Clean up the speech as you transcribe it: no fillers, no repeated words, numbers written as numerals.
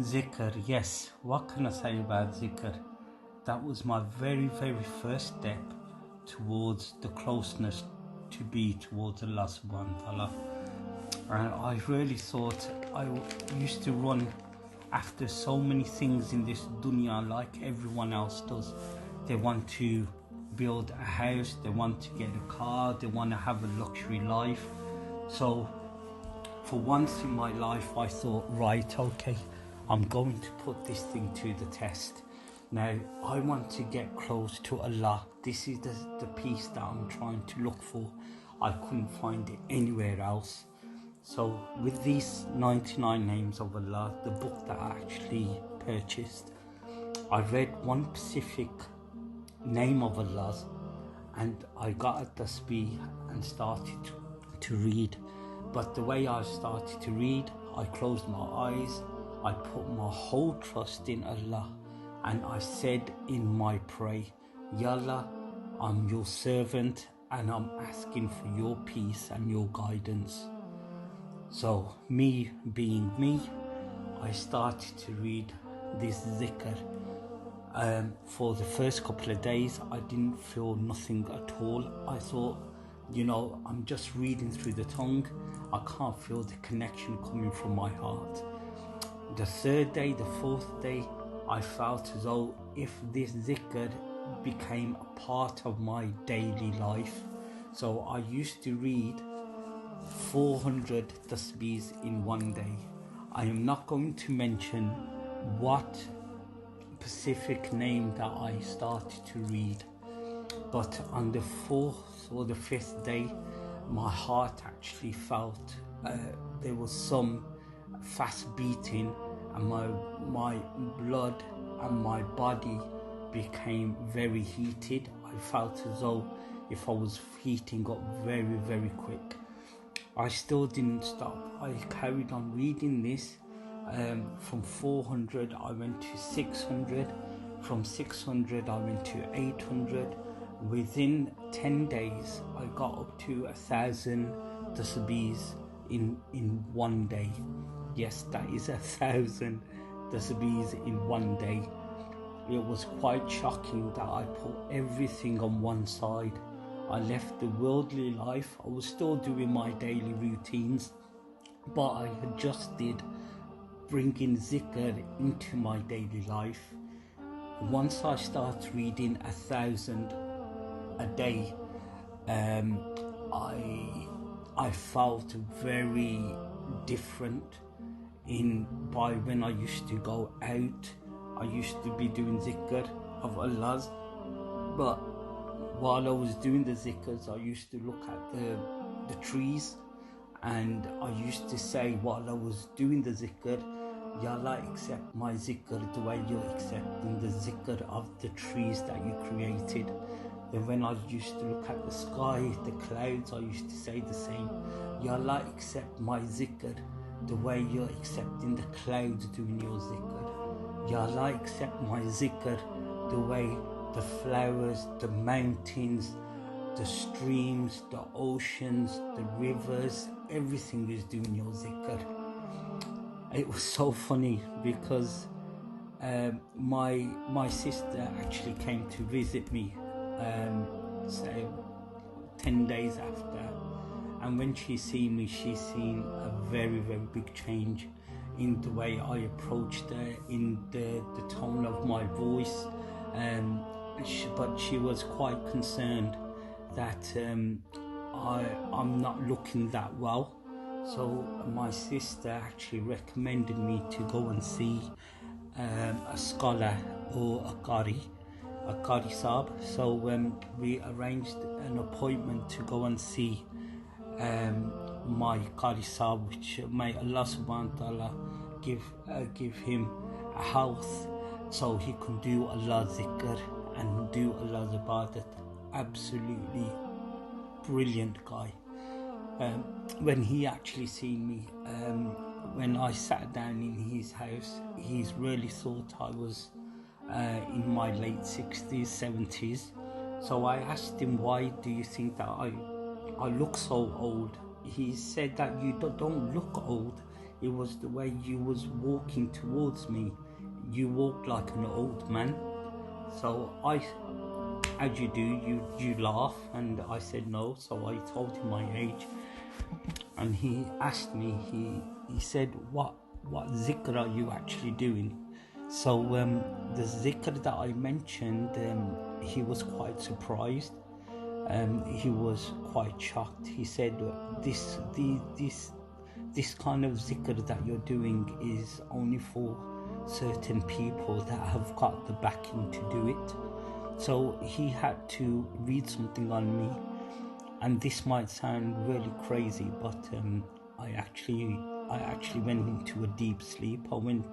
Zikar, yes. What can I say about Zikar? That was my very, very first step towards the closeness to be towards Allah subhanahu wa ta'ala. And I really thought I used to run after so many things in this dunya like everyone else does. They want to build a house, they want to get a car, they want to have a luxury life. So for once in my life I thought, right, okay, I'm going to put this thing to the test. Now I want to get close to Allah. This is the peace that I'm trying to look for. I couldn't find it anywhere else. So with these 99 names of Allah, the book that I actually purchased, I read one specific name of Allah's and I got a tasbih and started to read. But the way I started to read, I closed my eyes, I put my whole trust in Allah, and I said in my prayer, Ya Allah, I'm your servant and I'm asking for your peace and your guidance. So me being me, I started to read this zikr. For the first couple of days I didn't feel nothing at all. I thought, I'm just reading through the tongue, I can't feel the connection coming from my heart. The third day, the fourth day, I felt as though if this zikr became a part of my daily life. So I used to read 400 tasbeehs in one day. I am not going to mention what specific name that I started to read, but on the fourth or the fifth day, my heart actually felt there was some fast beating, and my blood and my body became very heated. I felt as though if I was heating up very, very quick. I still didn't stop. I carried on reading this. From 400 I went to 600. From 600 I went to 800. Within 10 days I got up to 1,000 tasbeehs in one day. Yes, that is 1,000 tasbeehs in one day. It was quite shocking that I put everything on one side. I left the worldly life. I was still doing my daily routines, but I adjusted bringing zikr into my daily life. Once I start reading 1,000 a day, I felt very different by when I used to go out. I used to be doing zikr of Allah's, but while I was doing the zikrs, I used to look at the trees, and I used to say while I was doing the zikr, Ya Allah, accept my zikr the way you're accepting the zikr of the trees that you created. Then when I used to look at the sky, the clouds, I used to say the same. Ya Allah, accept my zikr the way you're accepting the clouds doing your zikr. Ya Allah, accept my zikr the way the flowers, the mountains, the streams, the oceans, the rivers, everything is doing your zikr. It was so funny because my sister actually came to visit me, say 10 days after, and when she seen me, she seen a very, very big change in the way I approached her, in the tone of my voice, but she was quite concerned that I'm not looking that well. So my sister actually recommended me to go and see a scholar or a qari sahib. So we arranged an appointment to go and see my qari sahib, which may Allah subhanahu wa ta'ala give him a health so he can do Allah's zikr and do Allah's ibadat. Absolutely brilliant guy. When he actually seen me, when I sat down in his house, he's really thought I was in my late 60s, 70s. So I asked him, why do you think that I look so old? He said that you don't look old. It was the way you was walking towards me. You walked like an old man. So as you do, you laugh, and I said no. So I told him my age, and he asked me. He said, "What zikr are you actually doing?" So the zikr that I mentioned, he was quite surprised. He was quite shocked. He said, "This kind of zikr that you're doing is only for certain people that have got the backing to do it." So he had to read something on me, and this might sound really crazy, but I actually went into a deep sleep. I went